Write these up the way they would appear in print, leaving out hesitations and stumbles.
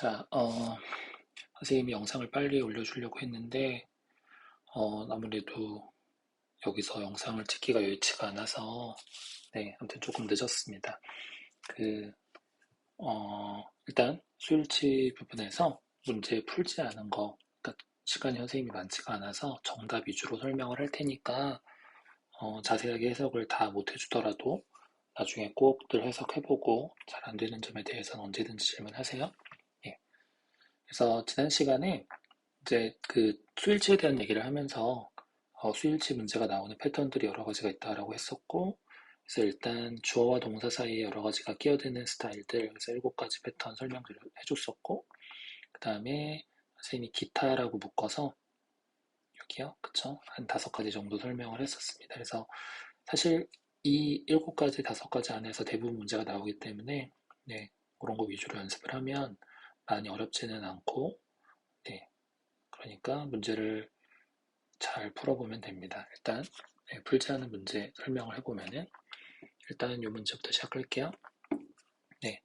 자, 선생님이 영상을 빨리 올려주려고 했는데, 아무래도 여기서 영상을 찍기가 여의치가 않아서, 네, 아무튼 조금 늦었습니다. 그, 일단, 수일치 부분에서 문제 풀지 않은 거, 그러니까 시간이 선생님이 많지가 않아서 정답 위주로 설명을 할 테니까, 자세하게 해석을 다 못 해주더라도 나중에 꼭들 해석해보고 잘 안 되는 점에 대해서는 언제든지 질문하세요. 예. 그래서 지난 시간에 이제 그 수일치에 대한 얘기를 하면서 수일치 문제가 나오는 패턴들이 여러 가지가 있다라고 했었고, 그래서 일단 주어와 동사 사이에 여러 가지가 끼어드는 스타일들, 그래서 7가지 패턴 설명을 해줬었고, 그 다음에 선생님이 기타라고 묶어서 여기요, 그쵸? 한 5가지 정도 설명을 했었습니다. 그래서 사실 이 7가지, 5가지 안에서 대부분 문제가 나오기 때문에 네, 그런 거 위주로 연습을 하면 많이 어렵지는 않고, 네, 그러니까 문제를 잘 풀어보면 됩니다. 일단 네, 풀지 않은 문제 설명을 해보면은 일단 이 문제부터 시작할게요. 네,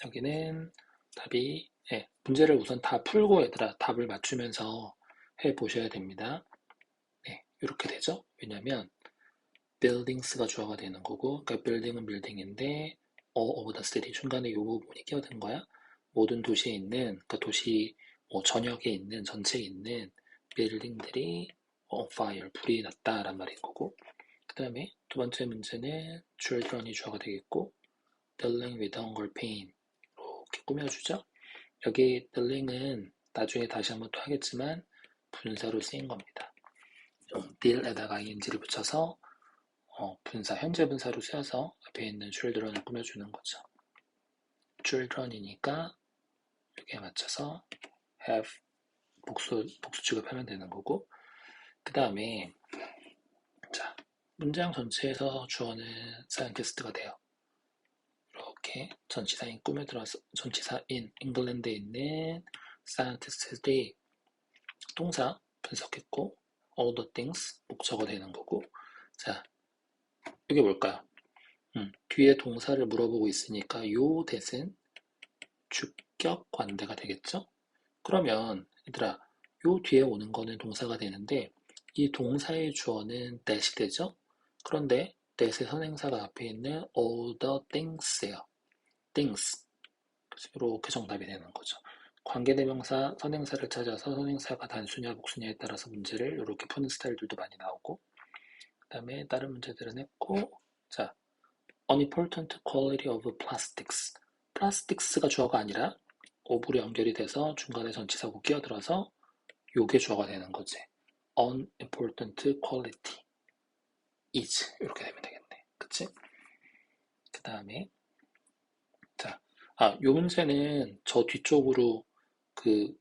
여기는 답이 네, 문제를 우선 다 풀고 얘들아 답을 맞추면서 해보셔야 됩니다. 네, 이렇게 되죠. 왜냐면 buildings가 주어가 되는 거고, 그러니까 building은 building인데 all over the city 중간에 이 부분이 끼어든 거야. 모든 도시에 있는, 그러니까 도시 전역에 있는 전체에 있는 빌딩들이 on fire 불이 났다란 말인 거고, 그 다음에 두 번째 문제는 children이 주어가 되겠고, dealing with hunger pain 이렇게 꾸며주죠. 여기 dealing은 나중에 다시 한번 또 하겠지만 분사로 쓰인 겁니다. deal에다가 ing를 붙여서 분사, 현재 분사로 쓰여서 앞에 있는 children을 꾸며주는 거죠. children이니까 여기에 맞춰서 have 복수 취급하면 되는 거고, 그 다음에 자, 문장 전체에서 주어는 scientist가 돼요. 이렇게 전치사인 꾸며들어서 전치사인 잉글랜드에 있는 scientist들이 동사 분석했고 all the things 목적어 되는 거고, 자, 이게 뭘까요? 뒤에 동사를 물어보고 있으니까 요 대신 주격 관대가 되겠죠? 그러면 얘들아 요 뒤에 오는 거는 동사가 되는데 이 동사의 주어는 that이 되죠? 그런데 that의 선행사가 앞에 있는 all the things예요. things. 그래서 이렇게 정답이 되는 거죠. 관계대명사 선행사를 찾아서 선행사가 단수냐 복수냐에 따라서 문제를 이렇게 푸는 스타일들도 많이 나오고, 그 다음에 다른 문제들은 했고, 자, unimportant quality of plastics. plastics가 주어가 아니라 of로 연결이 돼서 중간에 전치사고 끼어들어서 요게 주어가 되는 거지. unimportant quality is 이렇게 되면 되겠네. 그치? 그 다음에 자, 요 문제는 저 뒤쪽으로 그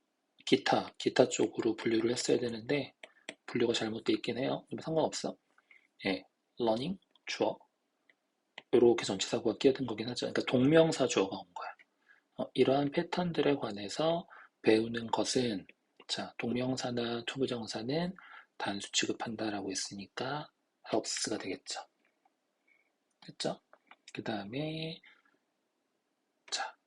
기타 쪽으로 분류를 했어야 되는데 분류가 잘못돼 있긴 해요. 근데 상관없어. 예, learning 주어 이렇게 전치사구가 끼어든 거긴 하죠. 그러니까 동명사 주어가 온 거야. 이러한 패턴들에 관해서 배우는 것은 자, 동명사나 투부정사는 단수 취급한다라고 했으니까 helps가 되겠죠. 됐죠? 그 다음에 자,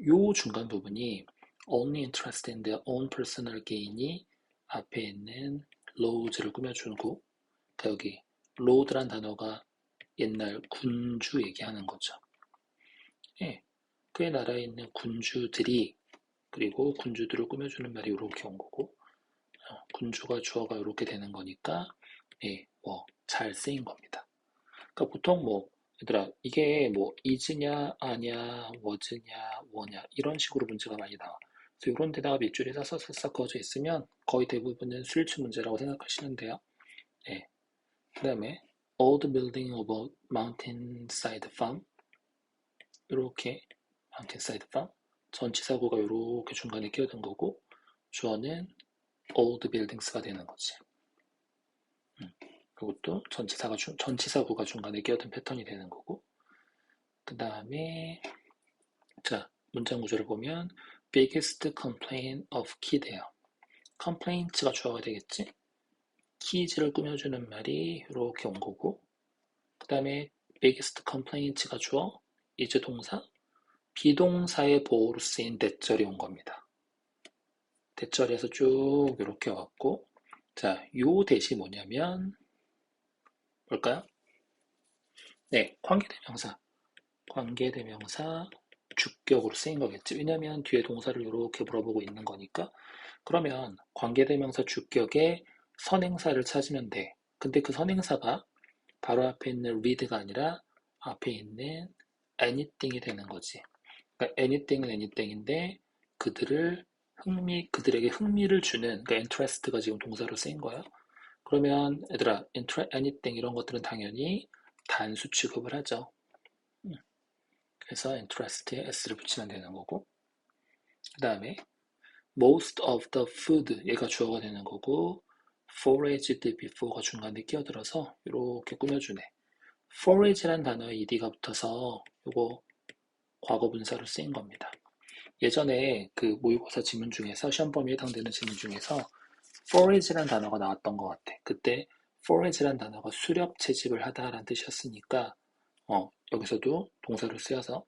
요 중간 부분이 only interested in their own personal gain이 앞에 있는 laws를 꾸며주고, 그러니까 여기 lord란 단어가 옛날 군주 얘기하는 거죠. 예, 그의 나라에 있는 군주들이, 그리고 군주들을 꾸며주는 말이 이렇게 온 거고, 군주가 주어가 이렇게 되는 거니까 예, 잘 쓰인 겁니다. 그러니까 보통 얘들아 이게 is냐 아냐 was냐 뭐냐 이런 식으로 문제가 많이 나와. 그래서 이런 데다가 밑줄이 싹싹싹 그어져 있으면 거의 대부분은 수일치 문제라고 생각하시면 돼요. 예. 그 다음에 old building of a mountainside farm 이렇게 mountainside farm 전치사구가 이렇게 중간에 끼어든 거고 주어는 old buildings가 되는 거지. 그것도 전치사구가 중간에 끼어든 패턴이 되는 거고, 그 다음에 자, 문장 구조를 보면 biggest complaint of kid예요. complaints가 주어가 되겠지? 키즈를 꾸며주는 말이 이렇게 온 거고, 그 다음에 biggest complaints가 주어, 이제 동사, 비동사의 보호로 쓰인 대절이 온 겁니다. 대절에서 쭉 이렇게 왔고, 자, 요 대시 뭐냐면 뭘까요? 네, 관계대명사. 관계대명사 주격으로 쓰인 거겠지. 왜냐면 뒤에 동사를 이렇게 물어보고 있는 거니까. 그러면 관계대명사 주격에 선행사를 찾으면 돼. 근데 그 선행사가 바로 앞에 있는 read가 아니라 앞에 있는 anything이 되는 거지. 그러니까 anything은 anything인데 그들에게 흥미를 주는, 그러니까 interest가 지금 동사로 쓰인 거야. 그러면 얘들아, anything 이런 것들은 당연히 단수 취급을 하죠. 그래서 interest에 s를 붙이면 되는 거고, 그 다음에 most of the food 얘가 주어가 되는 거고, foraged before가 중간에 끼어들어서 이렇게 꾸며주네. forage란 단어에 ed가 붙어서 요거 과거분사로 쓰인 겁니다. 예전에 그 모의고사 지문 중에서 시험 범위에 해당되는 지문 중에서 forage란 단어가 나왔던 것 같아. 그때 forage란 단어가 수렵 채집을 하다라는 뜻이었으니까 여기서도 동사로 쓰여서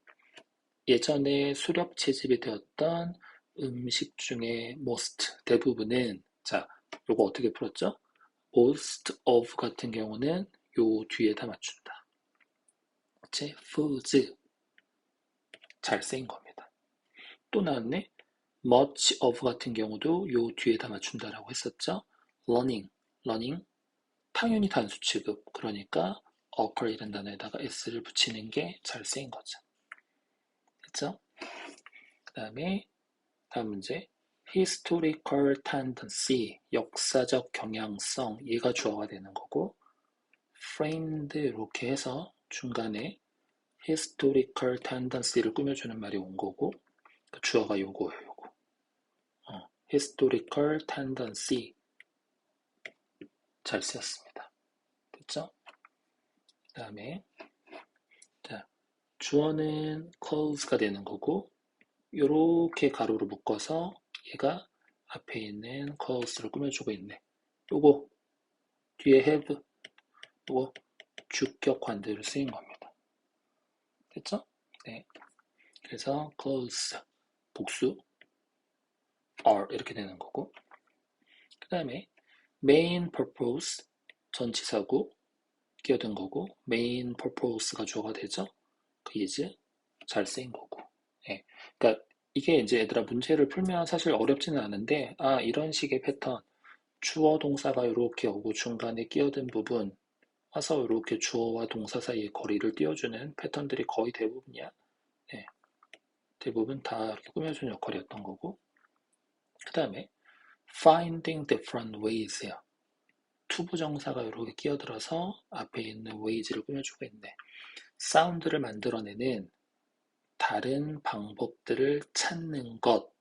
예전에 수렵 채집이 되었던 음식 중에 most 대부분은 자 요거 어떻게 풀었죠? most of 같은 경우는 요 뒤에다 맞춘다. 그치? foods 잘 쓰인 겁니다. 또 나왔네. much of 같은 경우도 요 뒤에다 맞춘다라고 했었죠. learning 당연히 단수 취급. 그러니까 occur이라는 단어에다가 s를 붙이는 게 잘 쓰인 거죠. 그쵸? 그 다음에 다음 문제. historical tendency, 역사적 경향성, 얘가 주어가 되는 거고, framed 이렇게 해서 중간에 historical tendency를 꾸며주는 말이 온 거고, 그 주어가 요거예요, 요거. historical tendency 잘 쓰였습니다. 됐죠? 그 다음에 자, 주어는 caus가 되는 거고, 요렇게 가로로 묶어서 얘가 앞에 있는 cause를 꾸며주고 있네. 요거 뒤에 have, 요거 주격 관대로 쓰인 겁니다. 됐죠? 네. 그래서 cause 복수 are 이렇게 되는 거고, 그 다음에 main purpose 전치사고 끼어든 거고, main purpose가 주어가 되죠. 그 is 잘 쓰인 거고. 예. 그러니까 이게 이제 얘들아 문제를 풀면 사실 어렵지는 않은데 이런 식의 패턴 주어 동사가 이렇게 오고 중간에 끼어든 부분 와서 이렇게 주어와 동사 사이의 거리를 띄워주는 패턴들이 거의 대부분이야. 예. 대부분 다 이렇게 꾸며주는 역할이었던 거고, 그 다음에 finding different ways야. 투부정사가 이렇게 끼어들어서 앞에 있는 ways를 꾸며주고 있네. 사운드를 만들어내는 다른 방법들을 찾는 것,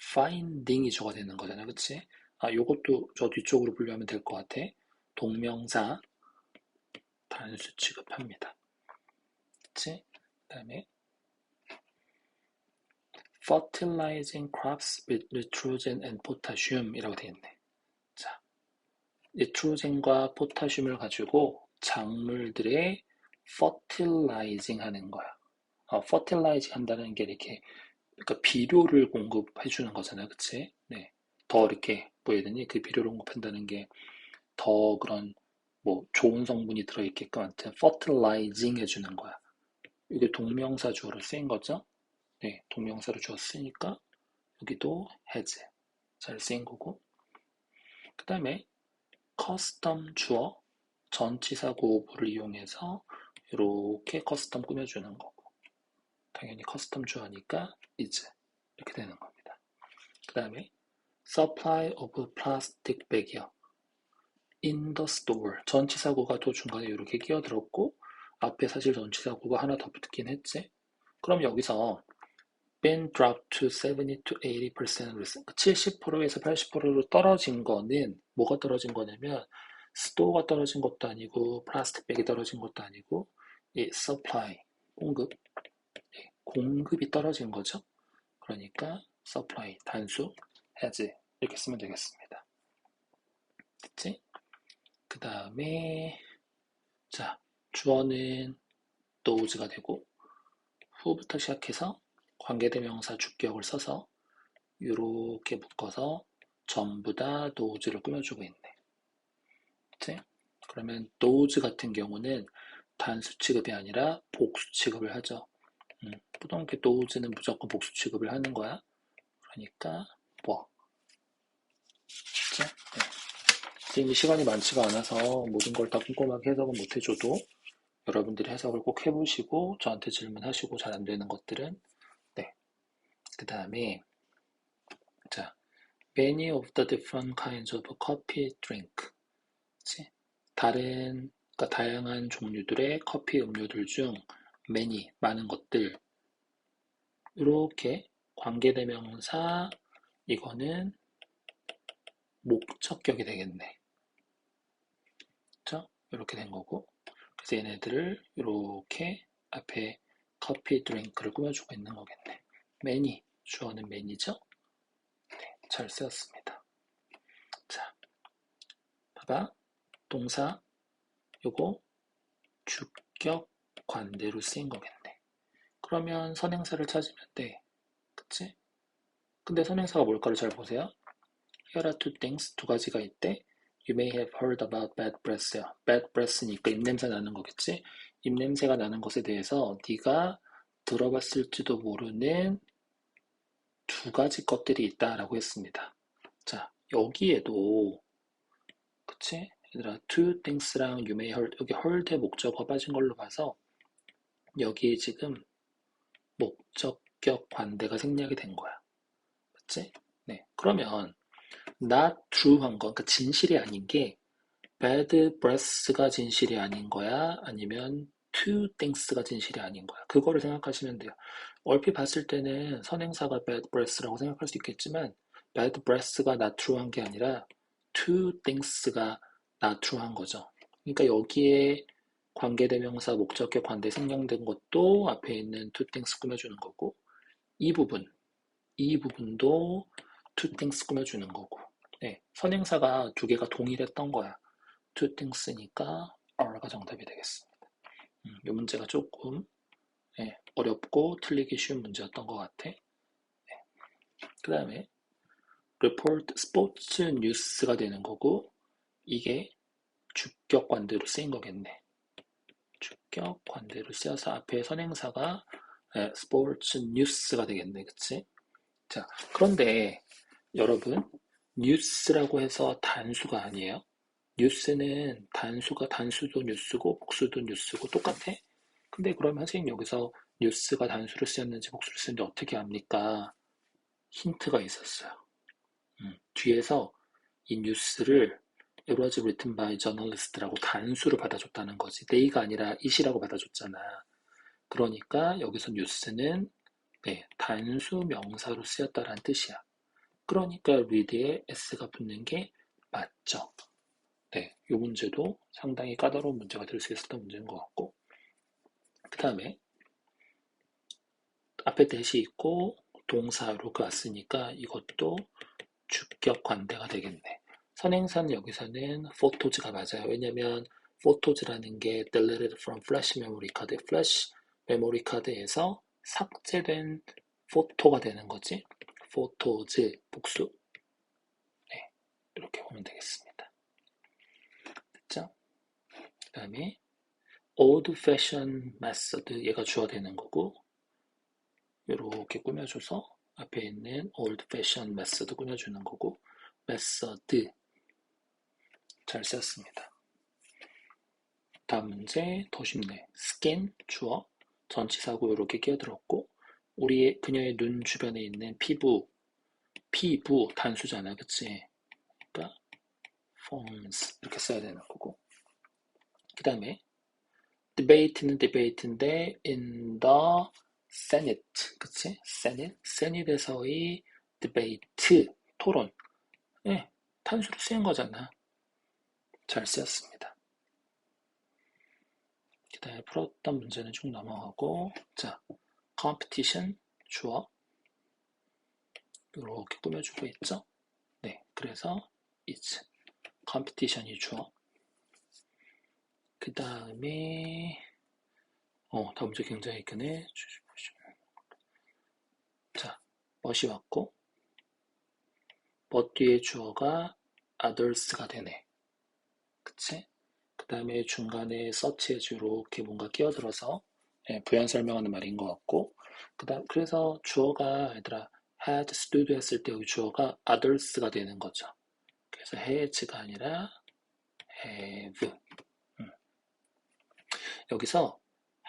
finding이 주어가 되는 거잖아, 그치? 요것도 저 뒤쪽으로 분류하면 될 것 같아. 동명사 단수 취급합니다. 그치? 그 다음에 fertilizing crops with nitrogen and potassium 이라고 되어 있네. 자, 니트로젠과 포타슘을 가지고 작물들의 fertilizing 하는 거야. fertilizing 한다는 게 이렇게 그러니까 비료를 공급해 주는 거잖아요. 그치? 네. 더 이렇게 보여야 되니 그 비료를 공급한다는 게 더 그런 뭐 좋은 성분이 들어있게끔 하여튼 fertilizing 해주는 거야. 이게 동명사 주어로 쓰인 거죠. 네, 동명사로 주어 쓰니까 여기도 has 잘 쓰인 거고, 그 다음에 custom 주어 전치사 고보를 이용해서 이렇게 커스텀 꾸며주는 거고, 당연히 커스텀 주어니까 is 이렇게 되는 겁니다. 그 다음에 supply of plastic bag이요. in the store 전치사구가 또 중간에 이렇게 끼어들었고 앞에 사실 전치사구가 하나 더 붙긴 했지. 그럼 여기서 been dropped to 70 to 80% 70%에서 80%로 떨어진 거는 뭐가 떨어진 거냐면 스토어가 떨어진 것도 아니고 플라스틱백이 떨어진 것도 아니고 이 supply 공급이 떨어진 거죠. 그러니까 supply 단수 has 이렇게 쓰면 되겠습니다. 됐지? 그 다음에 자 주어는 those가 되고 후부터 시작해서 관계대명사 주격을 써서 이렇게 묶어서 전부 다 those를 꾸며주고 있네. 그치? 그러면 those 같은 경우는 단수 취급이 아니라 복수 취급을 하죠. 보통 those는 무조건 복수 취급을 하는 거야. 그러니까 뭐 그치? 네. 이미 시간이 많지가 않아서 모든 걸 다 꼼꼼하게 해석은 못 해줘도 여러분들이 해석을 꼭 해보시고 저한테 질문하시고 잘 안 되는 것들은 네. 그 다음에 자, many of the different kinds of coffee drink. 그치? 그러니까 다양한 종류들의 커피 음료들 중 many, 많은 것들. 이렇게 관계대명사, 이거는 목적격이 되겠네. 그쵸? 이렇게 된 거고. 그래서 얘네들을 이렇게 앞에 커피 드링크를 꾸며주고 있는 거겠네. many, 주어는 many죠? 네, 잘 쓰였습니다. 자, 봐봐. 동사, 요거 주격 관대로 쓰인 거겠네. 그러면 선행사를 찾으면 돼. 그치? 근데 선행사가 뭘까를 잘 보세요. Here are two things. 두 가지가 있대. You may have heard about bad breath야. bad breath니까 입냄새 나는 거겠지? 입냄새가 나는 것에 대해서 네가 들어봤을지도 모르는 두 가지 것들이 있다라고 했습니다. 자, 여기에도 그치? 얘들아, two things랑 you may heard, 여기 heard의 목적어 빠진 걸로 봐서 여기에 지금 목적격 관대가 생략이 된 거야. 그치? 네. 그러면 not true한 거, 그러니까 진실이 아닌 게 bad breath가 진실이 아닌 거야? 아니면 two things가 진실이 아닌 거야? 그거를 생각하시면 돼요. 얼핏 봤을 때는 선행사가 bad breath라고 생각할 수 있겠지만 bad breath가 not true한 게 아니라 two things가 not true한 거죠. 그러니까 여기에 관계대명사 목적격 관대 생략된 것도 앞에 있는 two things 꾸며주는 거고 이 부분도 two things 꾸며주는 거고 네, 선행사가 두 개가 동일했던 거야. two things니까 R가 정답이 되겠습니다. 이 문제가 조금 네, 어렵고 틀리기 쉬운 문제였던 것 같아. 네. 그 다음에 report 스포츠 뉴스가 되는 거고 이게 주격 관대로 쓰인 거겠네. 주격 관대로 쓰여서 앞에 선행사가 네, 스포츠 뉴스가 되겠네. 그치? 자, 그런데 여러분 뉴스라고 해서 단수가 아니에요. 뉴스는 단수도 뉴스고 복수도 뉴스고 똑같아. 근데 그러면 선생님 여기서 뉴스가 단수로 쓰였는지 복수로 쓰였는지 어떻게 압니까? 힌트가 있었어요. 뒤에서 이 뉴스를 It was written by journalist라고 단수로 받아줬다는 거지. they가 아니라 it이라고 받아줬잖아. 그러니까 여기서 뉴스는 네, 단수 명사로 쓰였다라는 뜻이야. 그러니까 read에 s가 붙는 게 맞죠. 네, 이 문제도 상당히 까다로운 문제가 될 수 있었던 문제인 것 같고 그 다음에 앞에 대시 있고 동사 로가 왔으니까 이것도 주격 관대가 되겠네. 선행사는 여기서는 photos가 맞아요. 왜냐면 photos라는 게 deleted from flash memory card, flash 메모리 카드에서 삭제된 포토가 되는 거지. photos 복수. 네, 이렇게 보면 되겠습니다. 됐죠? 그 다음에 old fashion method 얘가 주어 되는 거고 이렇게 꾸며줘서 앞에 있는 old fashion method 꾸며주는 거고 method 잘 썼습니다. 다음 문제 더 쉽네. skin 주어 전치사고 이렇게 끼어들었고 그녀의 눈 주변에 있는 피부 단수잖아, 그치? 그러니까 forms 이렇게 써야 되는 거고 그 다음에 debate는 debate인데 in the Senate, 그치? Senate에서의 debate, 토론. 네, 탄수로 쓰인 거잖아. 잘 쓰였습니다. 그 다음에 풀었던 문제는 쭉 넘어가고 자, competition, 주어 이렇게 꾸며주고 있죠? 네, 그래서 is, competition이 주어 그 다음에 다음 문제 굉장히 크네. 멋이 왔고 멋 뒤에 주어가 others가 되네. 그치? 그 다음에 중간에 서치에 이렇게 뭔가 끼어들어서 부연 설명하는 말인 것 같고 그래서 주어가 얘들아 had stood 했을 때 여기 주어가 others가 되는 거죠. 그래서 has가 아니라 have. 여기서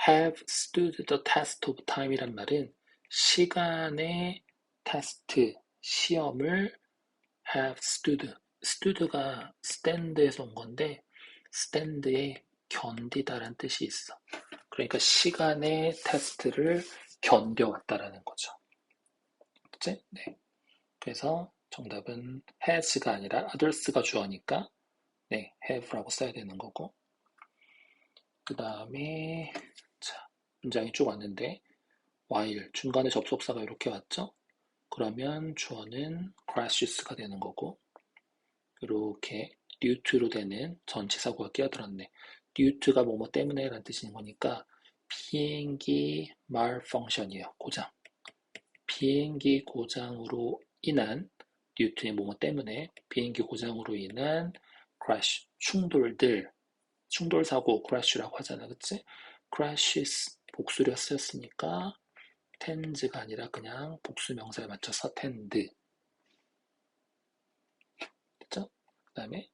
have stood the test of time이란 말은 시간의 테스트, 시험을 have stood가 stand에서 온 건데 stand에 견디다라는 뜻이 있어. 그러니까 시간의 테스트를 견뎌왔다라는 거죠. 그치? 네. 그래서 정답은 has가 아니라 others가 주어니까 네, have라고 써야 되는 거고 그 다음에 자, 문장이 쭉 왔는데 while 중간에 접속사가 이렇게 왔죠? 그러면 주어는 crashes가 되는 거고 이렇게 due to로 되는 전치사구가 끼어들었네. due to가 뭐뭐 때문에 라는 뜻인 거니까 비행기 malfunction이에요. 고장. 비행기 고장으로 인한 due to의 뭐뭐 때문에 비행기 고장으로 인한 crash, 충돌 사고 crash라고 하잖아. 그치? crashes 복수를 쓰였으니까 tens가 아니라 그냥 복수 명사에 맞춰서 tend. 됐죠? 그 다음에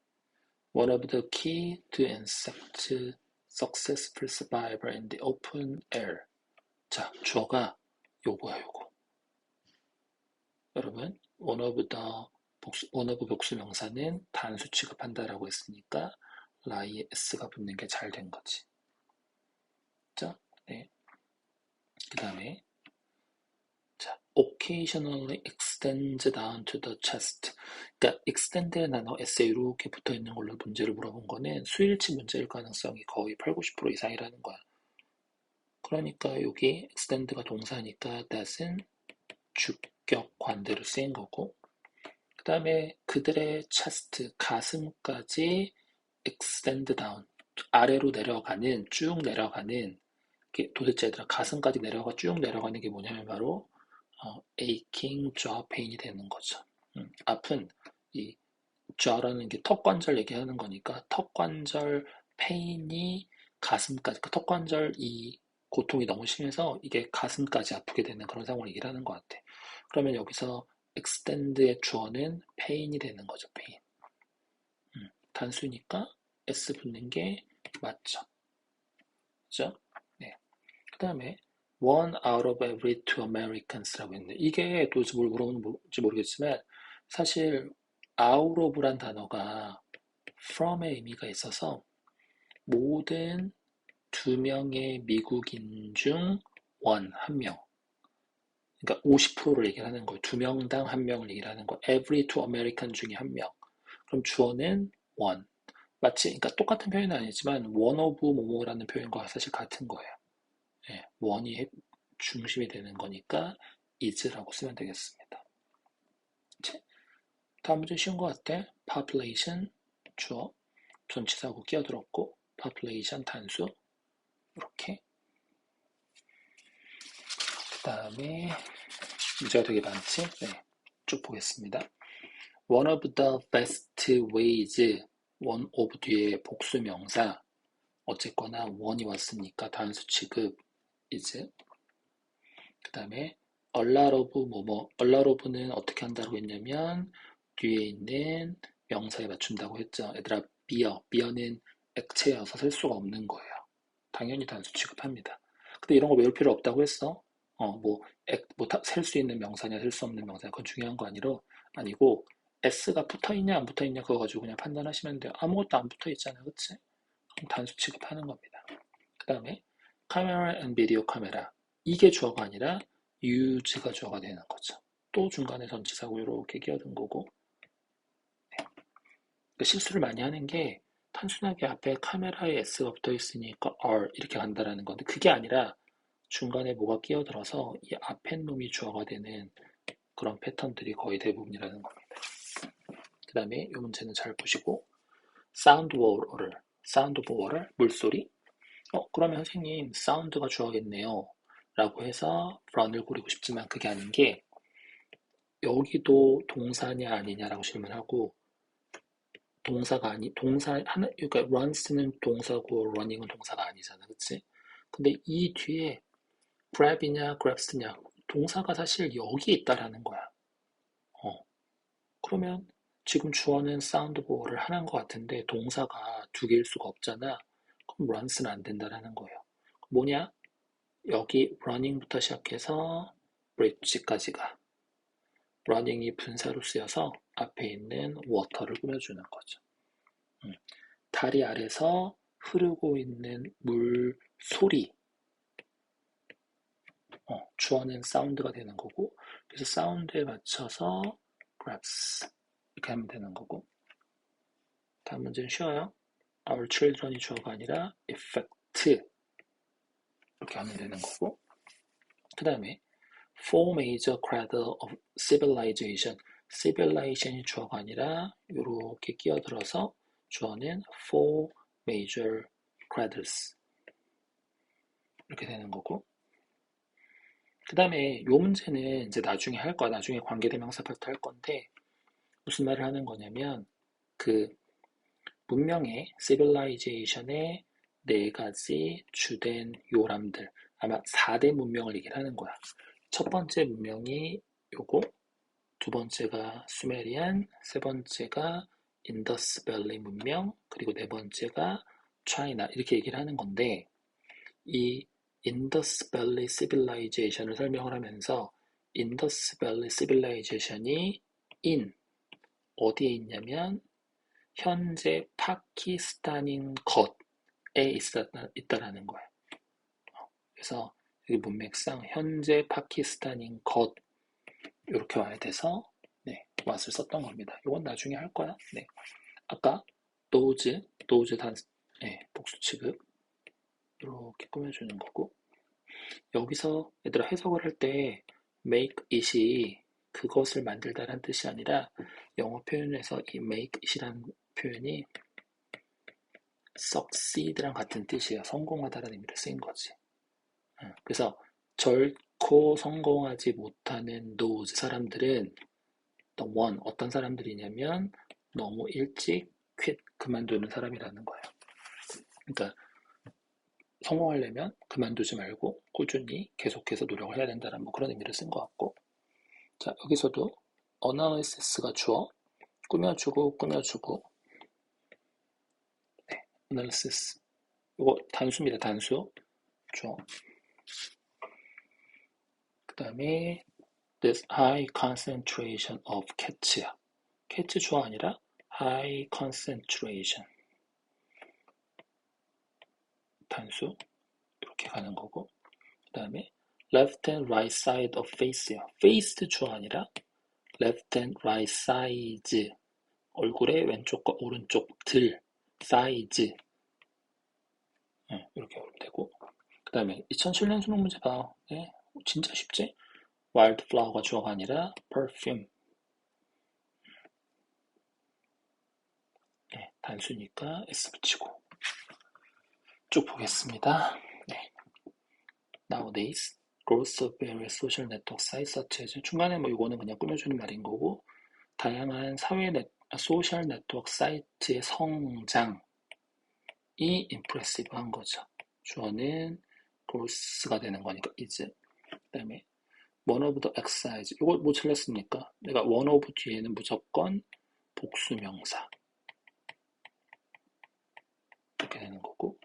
one of the key to insect successful survival in the open air. 자, 주어가 요거야, 요거. 여러분, one of 복수 명사는 단수 취급한다라고 했으니까 라이에 s가 붙는 게 잘 된 거지. 자, 네. 그 다음에 자, occasionally extends down to the chest. 그러니까 extend의 단어 s에 이렇게 붙어 있는 걸로 문제를 물어본 거는 수일치 문제일 가능성이 거의 8, 90% 이상이라는 거야. 그러니까 여기 extend가 동사니까 that은 주격 관대로 쓰인 거고 그 다음에 그들의 chest, 가슴까지 extend down, 아래로 내려가는, 쭉 내려가는 도대체 얘들아 가슴까지 쭉 내려가는 게 뭐냐면 바로 aching jaw pain이 되는 거죠. 아픈 이 jaw라는 게 턱관절 얘기하는 거니까 턱관절 pain이 가슴까지 그 턱관절 이 고통이 너무 심해서 이게 가슴까지 아프게 되는 그런 상황을 얘기를 하는 것 같아. 그러면 여기서 extend의 주어는 pain이 되는 거죠. pain. 단수니까 s 붙는 게 맞죠. 그죠? 네. 그 다음에 one out of every two Americans라고 했는데 이게 도대체 뭘 물어보는지 모르겠지만 사실 out of란 단어가 from의 의미가 있어서 모든 2명의 미국인 중 한 명. 그러니까 50%를 얘기를 하는 거예요. 2명당 1명을 얘기를 하는 거예요. every two American 중에 1명. 그럼 주어는 one. 마치 그러니까 똑같은 표현은 아니지만 one of 뭐뭐라는 표현과 사실 같은 거예요. 예, one이 중심이 되는 거니까 is라고 쓰면 되겠습니다. 다음 문제 쉬운 것 같아. population 주어 전치사하고 끼어들었고 population 단수 이렇게 그 다음에 문제가 되게 많지? 네, 쭉 보겠습니다. One of the best ways one of 뒤에 복수 명사 어쨌거나 one이 왔으니까 단수 취급 is 그 다음에 a lot of 뭐뭐 a lot of는 어떻게 한다고 했냐면 뒤에 있는 명사에 맞춘다고 했죠. 얘들아 beer는 액체여서 셀 수가 없는 거예요. 당연히 단수 취급합니다. 근데 이런 거 외울 필요 없다고 했어. 셀 수 있는 명사냐 셀 수 없는 명사냐 그건 중요한 거 아니고 s가 붙어 있냐 안 붙어 있냐 그거 가지고 그냥 판단하시면 돼요. 아무것도 안 붙어 있잖아요. 그치? 그럼 단수 취급하는 겁니다. 그 다음에 카메라 앤 비디오 카메라 이게 주어가 아니라 use가 주어가 되는 거죠. 또 중간에 전치사고 이렇게 끼어든 거고 그러니까 실수를 많이 하는 게 단순하게 앞에 카메라에 s가 붙어 있으니까 r 이렇게 간다라는 건데 그게 아니라 중간에 뭐가 끼어들어서 이 앞에 놈이 주어가 되는 그런 패턴들이 거의 대부분이라는 겁니다. 그 다음에 이 문제는 잘 보시고 사운드 오브 워터 물소리 그러면 선생님 사운드가 주어겠네요 라고 해서 run을 고르고 싶지만 그게 아닌 게 여기도 동사냐 아니냐라고 질문하고 동사가 아니 동사 하나 그러니까 runs는 동사고 running은 동사가 아니잖아, 그치? 근데 이 뒤에 grab이냐 grabs냐 동사가 사실 여기 있다라는 거야. 그러면 지금 주어는 사운드보어를 하는 것 같은데 동사가 두 개일 수가 없잖아. 그럼 runs는 안 된다라는 거예요. 뭐냐? 여기 running부터 시작해서 bridge까지가 running이 분사로 쓰여서 앞에 있는 water를 꾸며주는 거죠. 다리 아래서 흐르고 있는 물 소리, 주어는 사운드가 되는 거고, 그래서 사운드에 맞춰서 grabs 이렇게 하면 되는 거고. 다음 문제는 쉬워요. Our children이 주어가 아니라 effect 이렇게 하면 되는 거고. 그 다음에 four major cradle of civilization. civilization이 주어가 아니라 이렇게 끼어들어서 주어는 four major cradles 이렇게 되는 거고. 그 다음에 요 문제는 이제 나중에 할 거야. 나중에 관계대명사 파트 할 건데 무슨 말을 하는 거냐면 그 문명의 civilization의 네 가지 주된 요람들 아마 4대 문명을 얘기를 하는 거야. 첫 번째 문명이 요거, 두 번째가 수메리안, 세 번째가 인더스밸리 문명, 그리고 네 번째가 차이나 이렇게 얘기를 하는 건데 이 인더스밸리 시빌라이제이션을 설명을 하면서 인더스밸리 시빌라이제이션이 in 어디에 있냐면 현재 파키스탄인 것에 있다라는 거예요. 그래서 이 문맥상 현재 파키스탄인 것 이렇게 와야 돼서 네, what을 썼던 겁니다. 이건 나중에 할 거야. 네. 아까 those 단 네, 복수 취급 이렇게 꾸며주는 거고 여기서 얘들아 해석을 할 때 make it이 그것을 만들다라는 뜻이 아니라 영어 표현에서 이 make it이라는 표현이 succeed랑 같은 뜻이에요. 성공하다라는 의미로 쓰인 거지. 그래서 결코 성공하지 못하는 those 사람들은 the one 어떤 사람들이냐면 너무 일찍 quit 그만두는 사람이라는 거예요. 그러니까 성공하려면 그만두지 말고 꾸준히 계속해서 노력을 해야 된다는 뭐 그런 의미를 쓴 것 같고 자 여기서도 analysis가 주어 꾸며주고 네, analysis 이거 단수입니다. 단수 주어 그 다음에 this high concentration of cat야 catch 주어 아니라 high concentration 단수 이렇게 가는 거고 그 다음에 left and right side of face요. face 주어 아니라 left and right sides 얼굴의 왼쪽과 오른쪽들 size 이렇게 하면 되고 그 다음에 2007년 수능 문제 봐. 네, 진짜 쉽지? wildflower가 주어가 아니라 perfume 네, 단수니까 s 붙이고 쭉 보겠습니다. 네. Nowadays, growth of various social network sites such as 중간에 뭐 이거는 그냥 꾸며주는 말인 거고 다양한 소셜 네트워크 사이트의 성장이 impressive한 거죠. 주어는 growth가 되는 거니까 is. 그다음에 one of the exercise 이거 뭐 틀렸습니까? 내가 one of 뒤에는 무조건 복수명사 이렇게 되는 거고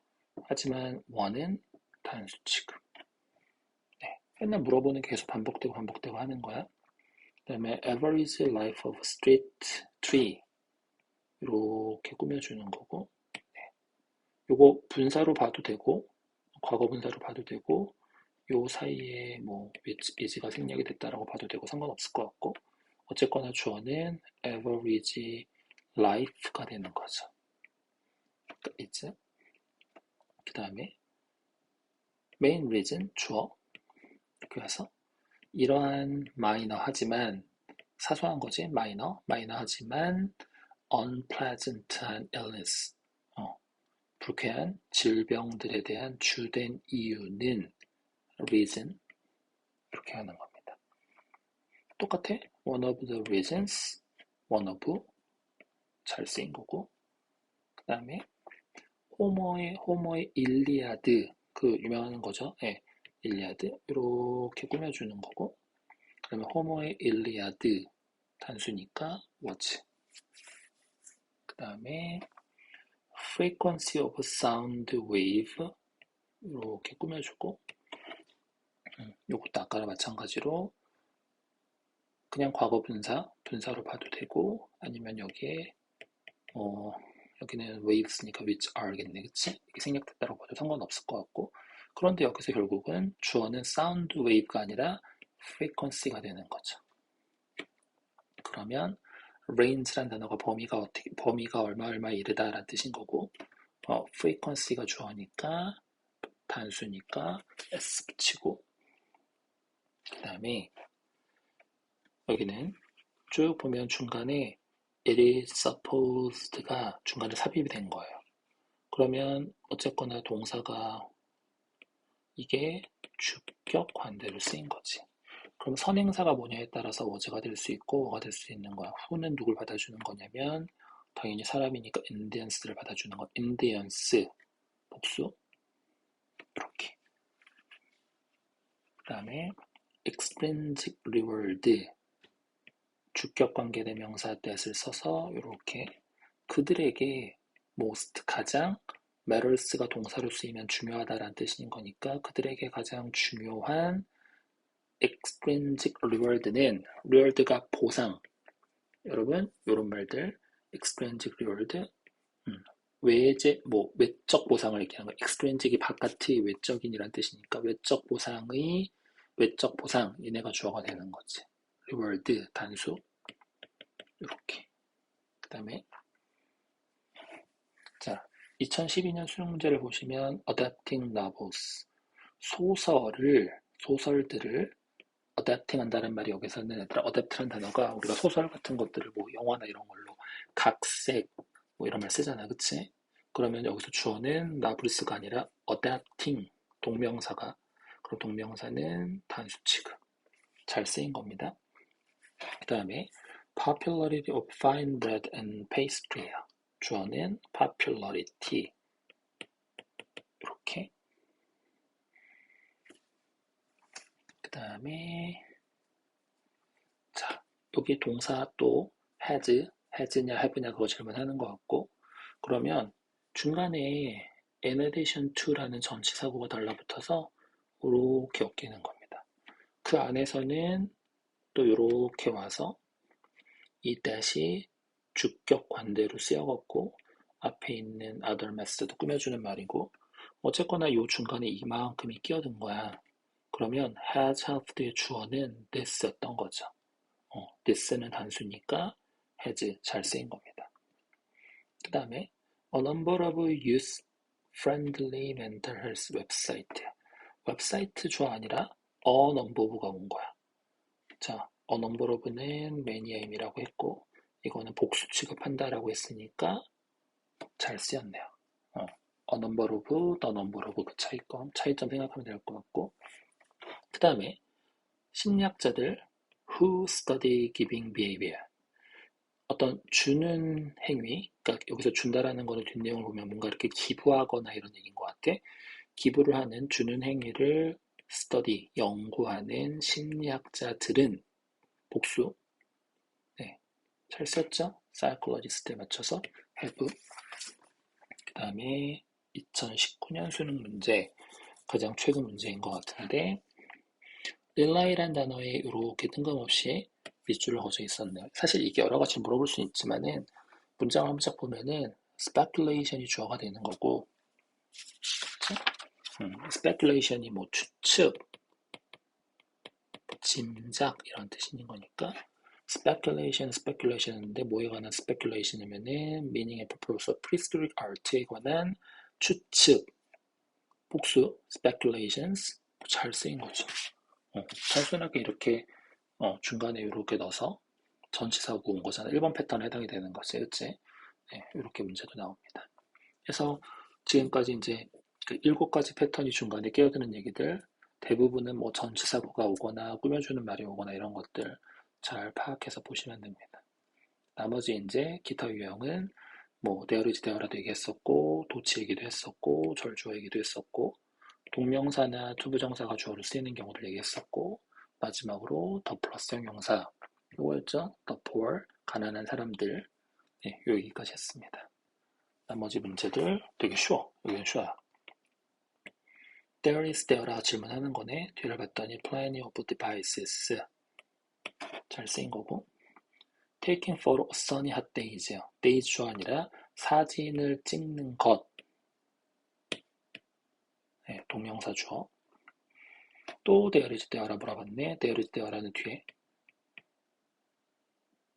하지만 one은 단수 취급. 네, 맨날 물어보는 게 계속 반복되고 하는 거야. 그 다음에 average life of street tree 이렇게 꾸며주는 거고 네. 요거 분사로 봐도 되고 과거 분사로 봐도 되고 요 사이에 뭐 위치가 생략이 됐다라고 봐도 되고 상관없을 것 같고 어쨌거나 주어는 average life가 되는 거죠. 있지? 그 다음에 main reason 주어 이렇게 해서 이러한 마이너 하지만 사소한 거지 마이너 하지만 unpleasant한 illness 불쾌한 질병들에 대한 주된 이유는 reason 이렇게 하는 겁니다. 똑같아. one of the reasons, one of 잘 쓰인 거고. 그 다음에 호머의 일리아드 그 유명한 거죠. 예, 일리아드 이렇게 꾸며주는 거고. 그러면 호머의 일리아드 단수니까 was. 그 다음에 frequency of sound wave 이렇게 꾸며주고. 요것도 아까랑 마찬가지로 그냥 과거 분사로 봐도 되고 아니면 여기에 여기는 waves니까 which are겠네, 그치? 이렇게 생략됐다고 봐도 상관없을 것 같고. 그런데 여기서 결국은 주어는 sound wave가 아니라 frequency가 되는 거죠. 그러면 range란 단어가 범위가 얼마 이르다라는 뜻인 거고, frequency가 주어니까 단수니까 s 붙이고, 그 다음에 여기는 쭉 보면 중간에 it is supposed가 중간에 삽입이 된 거예요. 그러면 어쨌거나 동사가 이게 주격 관대로 쓰인 거지. 그럼 선행사가 뭐냐에 따라서 was가 될 수 있고 who가 될 수 있는 거야. who는 누굴 받아주는 거냐면 당연히 사람이니까 indians를 받아주는 거. indians 복수 이렇게. 그 다음에 extrinsic reward 주격 관계대명사 that을 써서 이렇게 그들에게 most 가장 matters가 동사로 쓰이면 중요하다라는 뜻인 거니까 그들에게 가장 중요한 extrinsic reward는 reward가 보상. 여러분 이런 말들 extrinsic reward 외적 보상을 얘기하는 거. extrinsic이 바깥의 외적인이란 뜻이니까 외적 보상 얘네가 주어가 되는 거지. reward 단수 이렇게. 그 다음에 자 2012년 수능 문제를 보시면 adapting novels 소설들을 adapting 한다는 말이 여기서는 adapt란 단어가 우리가 소설 같은 것들을 뭐 영화나 이런 걸로 각색 뭐 이런 말 쓰잖아, 그치? 그러면 여기서 주어는 나블스가 아니라 adapting 동명사가. 그럼 동명사는 단수 취급 잘 쓰인 겁니다. 그 다음에 popularity of fine bread and pastry 주어는 popularity 이렇게. 그 다음에 자 여기 동사 또 has냐 have냐 그거 질문하는 것 같고. 그러면 중간에 in addition to라는 전치사구가 달라붙어서 이렇게 엮이는 겁니다. 그 안에서는 또 이렇게 와서 이 that이 주격 관대로 쓰여갖고 앞에 있는 other method도 꾸며주는 말이고 어쨌거나 이 중간에 이만큼이 끼어든 거야. 그러면 has helped의 주어는 this였던 거죠. this는 단수니까 has 잘 쓰인 겁니다. 그 다음에 a number of youth-friendly mental health 웹사이트 주어 아니라 a number of가 온 거야. 자, a number of는 many am이라고 했고 이거는 복수 취급한다라고 했으니까 잘 쓰였네요. a number of, the number of 그 차이점 생각하면 될 것 같고. 그 다음에 심리학자들 who study giving behavior 어떤 주는 행위, 그러니까 여기서 준다라는 거는 뒷내용을 보면 뭔가 이렇게 기부하거나 이런 얘기인 것 같아. 기부를 하는 주는 행위를 study, 연구하는 심리학자들은 복수. 네, 잘 썼죠? psychologist에 맞춰서 have. 그 다음에 2019년 수능 문제, 가장 최근 문제인 것 같은데 릴라이란 단어에 이렇게 뜬금없이 밑줄을 그어져 있었네요. 사실 이게 여러 가지 물어볼 수는 있지만은 문장을 한 번 보면은 speculation이 주어가 되는 거고, speculation이 뭐 추측, 짐작 이런 뜻이 있는 거니까 speculation인데 뭐에 관한 speculation이면은 meaning and purpose of prehistoric art에 관한 추측, 복수 speculations 잘 쓰인 거죠. 단순하게 이렇게 중간에 이렇게 넣어서 전치사고 온 거잖아. 1번 패턴에 해당이 되는 거지, 그치? 네, 이렇게 문제도 나옵니다. 그래서 지금까지 이제 그 7가지 패턴이 중간에 끼어드는 얘기들 대부분은 뭐 전치사구가 오거나 꾸며주는 말이 오거나 이런 것들 잘 파악해서 보시면 됩니다. 나머지 이제 기타 유형은 뭐 there is there라도 얘기했었고 도치 얘기도 했었고 절주어 얘기도 했었고 동명사나 투부정사가 주어로 쓰이는 경우를 얘기했었고 마지막으로 더 플러스 형용사 이거였죠. the poor 가난한 사람들 네, 여기까지 했습니다. 나머지 문제들 되게 쉬워. 여기는 쉬워요. There is there라 질문하는 거네. 뒤를 봤더니 plenty of devices 잘 쓰인 거고 taking photo of sunny hot days요. days 주어 아니라 사진을 찍는 것 네, 동명사 주어 또 there is there라 물어봤네. there is there라는 뒤에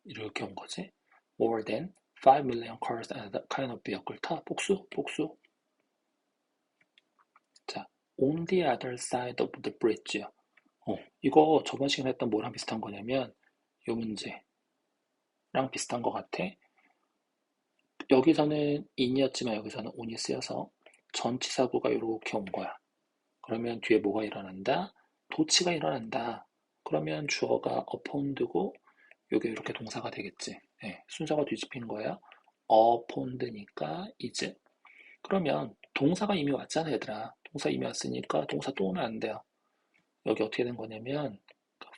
이렇게 온 거지. more than 5 million cars and that kind of vehicle 타 복수 자 on the other side of the bridge 이거 저번 시간에 했던 뭐랑 비슷한 거냐면 이 문제랑 비슷한 것 같아. 여기서는 in이었지만 여기서는 on이 쓰여서 전치사구가 이렇게 온 거야. 그러면 뒤에 뭐가 일어난다? 도치가 일어난다. 그러면 주어가 upon드고 이게 이렇게 동사가 되겠지. 네, 순서가 뒤집힌 거야. upon드니까 is. 그러면 동사가 이미 왔잖아 얘들아. 동사 이미 왔으니까 동사 또 오면 안 돼요. 여기 어떻게 된 거냐면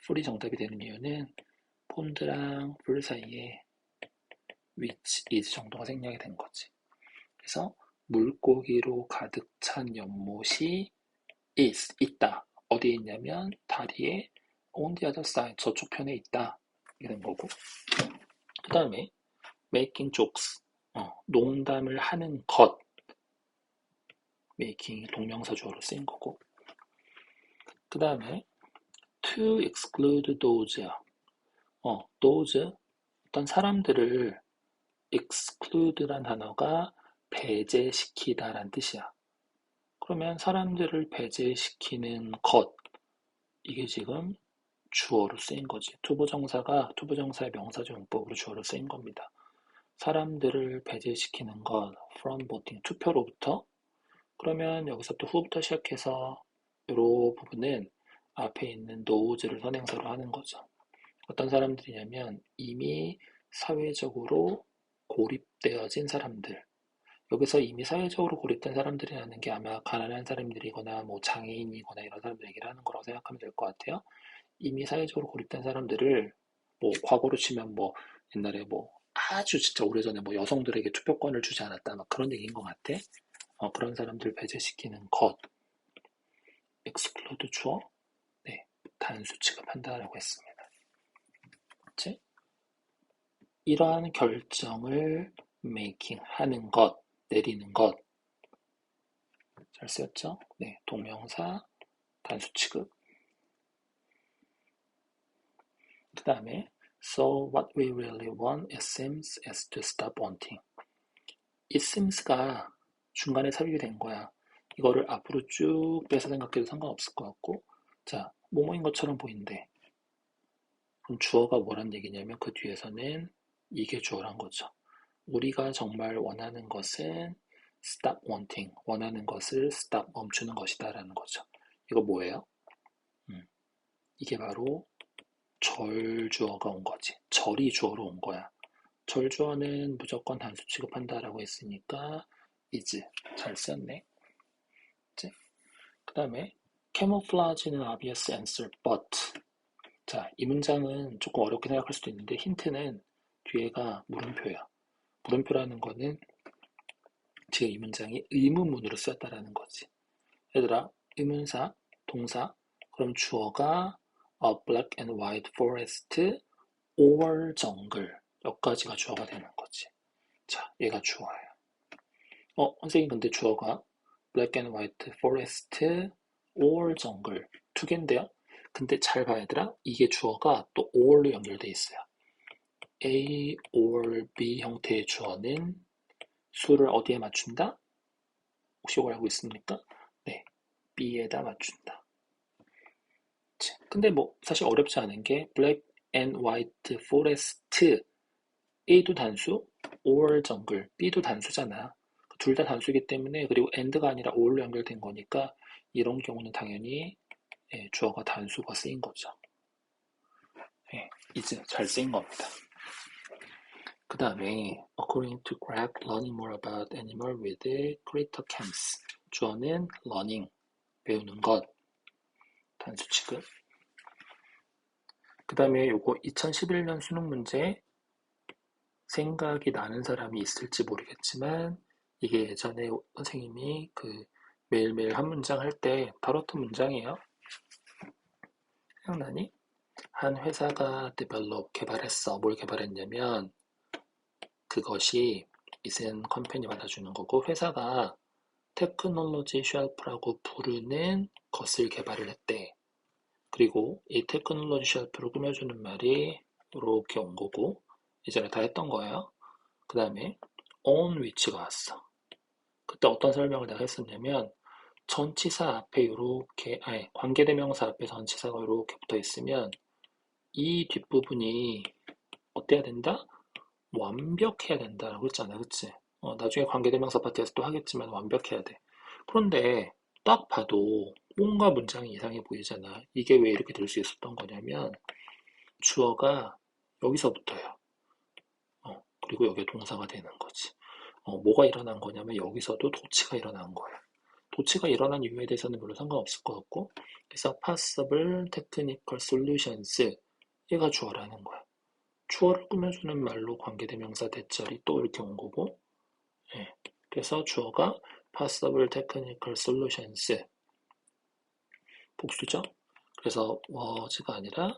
풀이 정답이 되는 이유는 폰드랑 풀 사이에 which is 정도가 생략이 된 거지. 그래서 물고기로 가득 찬 연못이 is 있다. 어디에 있냐면 다리에 on the other side 저쪽 편에 있다. 이렇게 된 거고. 그 다음에 making jokes 농담을 하는 것 making 동명사 주어로 쓰인 거고. 그 다음에 to exclude those야. those 어떤 사람들을 exclude란 단어가 배제시키다란 뜻이야. 그러면 사람들을 배제시키는 것 이게 지금 주어로 쓰인 거지. 투부정사가 투부정사의 명사적 용법으로 주어로 쓰인 겁니다. 사람들을 배제시키는 것 from voting 투표로부터 그러면 여기서부터 who부터 시작해서 이 부분은 앞에 있는 those를 선행사로 하는 거죠. 어떤 사람들이냐면 이미 사회적으로 고립되어진 사람들. 여기서 이미 사회적으로 고립된 사람들이라는 게 아마 가난한 사람들이거나 뭐 장애인이거나 이런 사람들 얘기를 하는 거라고 생각하면 될 것 같아요. 이미 사회적으로 고립된 사람들을 뭐 과거로 치면 뭐 옛날에 뭐 아주 진짜 오래전에 뭐 여성들에게 투표권을 주지 않았다 막 그런 얘기인 것 같아. 그런 사람들 배제시키는 것. exclude 주어. 네, 단수 취급한다라고 했습니다. 그치? 이러한 결정을 making 하는 것, 내리는 것. 잘 쓰였죠? 네, 동명사, 단수 취급. 그 다음에 So what we really want it seems is to stop wanting. it seems가 중간에 삽입이 된 거야. 이거를 앞으로 쭉 빼서 생각해도 상관없을 것 같고 자, 뭐뭐인 것처럼 보인대. 그럼 주어가 뭐란 얘기냐면 그 뒤에서는 이게 주어란 거죠. 우리가 정말 원하는 것은 stop wanting, 원하는 것을 stop 멈추는 것이다 라는 거죠. 이거 뭐예요? 이게 바로 절주어가 온 거지. 절이 주어로 온 거야. 절주어는 무조건 단수 취급한다라고 했으니까 is 잘 썼네. 그 다음에 camouflage는 obvious answer but 자, 이 문장은 조금 어렵게 생각할 수도 있는데 힌트는 뒤에가 물음표야. 물음표라는 거는 지금 이 문장이 의문문으로 쓰였다라는 거지. 얘들아, 의문사, 동사, 그럼 주어가 a black and white forest or jungle 여기까지가 주어가 되는 거지. 자, 얘가 주어예요. 선생님 근데 주어가 black and white forest or jungle 두 개인데요. 근데 잘 봐야 되라. 이게 주어가 또 or로 연결돼 있어요. A or B 형태의 주어는 수를 어디에 맞춘다? 혹시 이걸 알고 있습니까? 네, B에다 맞춘다. 근데 뭐 사실 어렵지 않은 게 black and white forest A도 단수, or jungle B도 단수잖아. 둘 다 단수이기 때문에 그리고 and가 아니라 or로 연결된 거니까 이런 경우는 당연히 주어가 단수가 쓰인 거죠. 예, is 잘 쓰인 겁니다. 그 다음에 according to Greg, learning more about animal with greater camps. 주어는 learning, 배우는 것, 단수 취급. 그 다음에 요거 2011년 수능 문제 생각이 나는 사람이 있을지 모르겠지만 이게 예전에 선생님이 그 매일매일 한 문장 할 때 다뤘던 문장이에요. 생각나니? 한 회사가 develop, 개발했어. 뭘 개발했냐면 그것이 이센 컴퍼니 받아주는 거고 회사가 테크놀로지 쉘프라고 부르는 것을 개발을 했대. 그리고 이 테크놀로지 쉘프를 꾸며주는 말이 이렇게 온 거고 예전에 다 했던 거예요. 그 다음에 on which가 왔어. 그때 어떤 설명을 내가 했었냐면 전치사 앞에 이렇게 관계대명사 앞에 전치사가 이렇게 붙어 있으면 이 뒷부분이 어때야 된다? 완벽해야 된다라고 했잖아, 그치? 나중에 관계대명사 파트에서 또 하겠지만 완벽해야 돼. 그런데 딱 봐도 뭔가 문장이 이상해 보이잖아. 이게 왜 이렇게 될 수 있었던 거냐면 주어가 여기서부터요. 그리고 여기 동사가 되는 거지. 뭐가 일어난 거냐면 여기서도 도치가 일어난 거야. 도치가 일어난 이유에 대해서는 별로 상관없을 것 같고 그래서 possible technical solutions 얘가 주어라는 거야. 주어를 꾸며주는 말로 관계대명사 대절이 또 이렇게 온 거고 예. 그래서 주어가 possible technical solutions 복수죠. 그래서 was가 아니라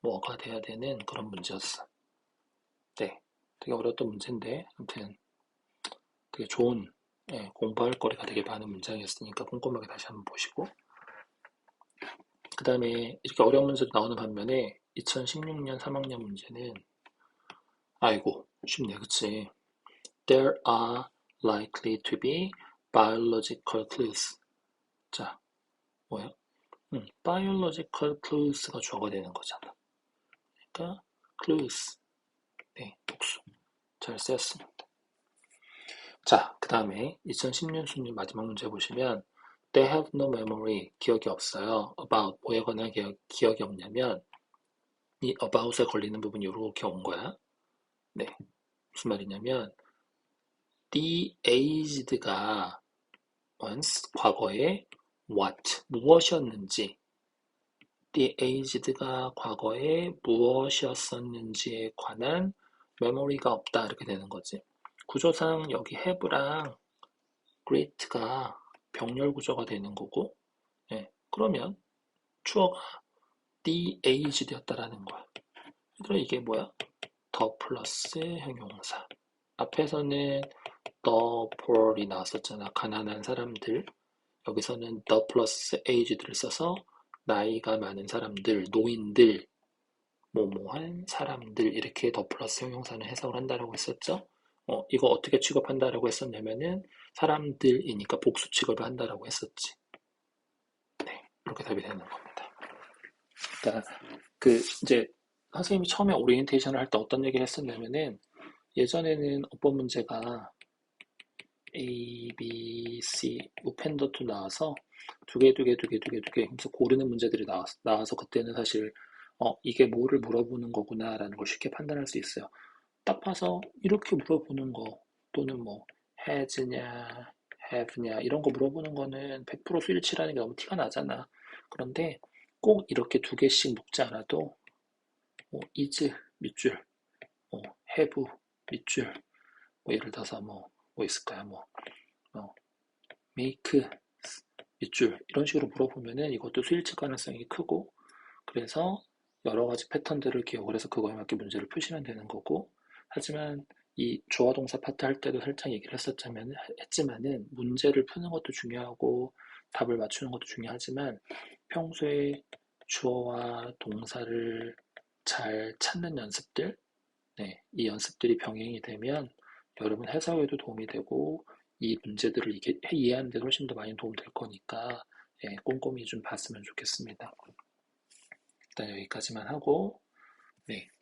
뭐가 돼야 되는 그런 문제였어. 네, 되게 어려웠던 문제인데 아무튼 되게 좋은 공부할 거리가 되게 많은 문장이었으니까 꼼꼼하게 다시 한번 보시고 그 다음에 이렇게 어려운 문제도 나오는 반면에 2016년 3학년 문제는 아이고 쉽네 그치. There are likely to be biological clues. 자, 뭐야? biological clues가 주어가 되는 거잖아. 그러니까 clues. 네, 복수. 잘 쓰였습니다. 자, 그 다음에 2010년 수능 마지막 문제 보시면 They have no memory. 기억이 없어요. About. 뭐에 관한 기억이 없냐면 이 about에 걸리는 부분이 이렇게 온 거야. 네, 무슨 말이냐면 The aged가 once 과거에 what 무엇이었는지 the aged가 과거에 무엇이었었는지에 관한 메모리가 없다 이렇게 되는 거지. 구조상 여기 have랑 great가 병렬 구조가 되는 거고 그러면 주어가 the aged였다라는 거야. 그럼 이게 뭐야? 더 플러스 형용사. 앞에서는 the poor이 나왔었잖아. 가난한 사람들. 여기서는 the 플러스 aged를 써서 나이가 많은 사람들, 노인들, 뭐뭐한 사람들 이렇게 더 플러스 형용사는 해석을 한다라고 했었죠. 이거 어떻게 취급한다라고 했었냐면은 사람들이니까 복수 취급을 한다라고 했었지. 네, 이렇게 답이 되는 겁니다. 그러니까 이제 선생님이 처음에 오리엔테이션을 할 때 어떤 얘기를 했었냐면은 예전에는 어법 문제가 A, B, C, 오펜더투 나와서 두 개 하면서 고르는 문제들이 나와서 그때는 사실 이게 뭐를 물어보는 거구나라는 걸 쉽게 판단할 수 있어요. 딱 봐서 이렇게 물어보는 거 또는 뭐 has냐, have냐 이런 거 물어보는 거는 100% 수일치라는 게 너무 티가 나잖아. 그런데 꼭 이렇게 두 개씩 묶지 않아도 is 밑줄, have 밑줄, 예를 들어서 뭐 있을까요? make 밑줄 이런 식으로 물어보면은 이것도 수일치 가능성이 크고 그래서 여러 가지 패턴들을 기억을 해서 그거에 맞게 문제를 푸시면 되는 거고 하지만 이 주어 동사 파트 할 때도 살짝 얘기를 했지만은 문제를 푸는 것도 중요하고 답을 맞추는 것도 중요하지만 평소에 주어와 동사를 잘 찾는 연습들 이 연습들이 병행이 되면 여러분 해석에도 도움이 되고 이 문제들을 이해하는 데 훨씬 더 많이 도움 될 거니까 꼼꼼히 좀 봤으면 좋겠습니다. 일단 여기까지만 하고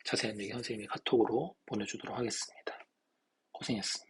자세한 얘기 선생님이 카톡으로 보내주도록 하겠습니다. 고생했습니다.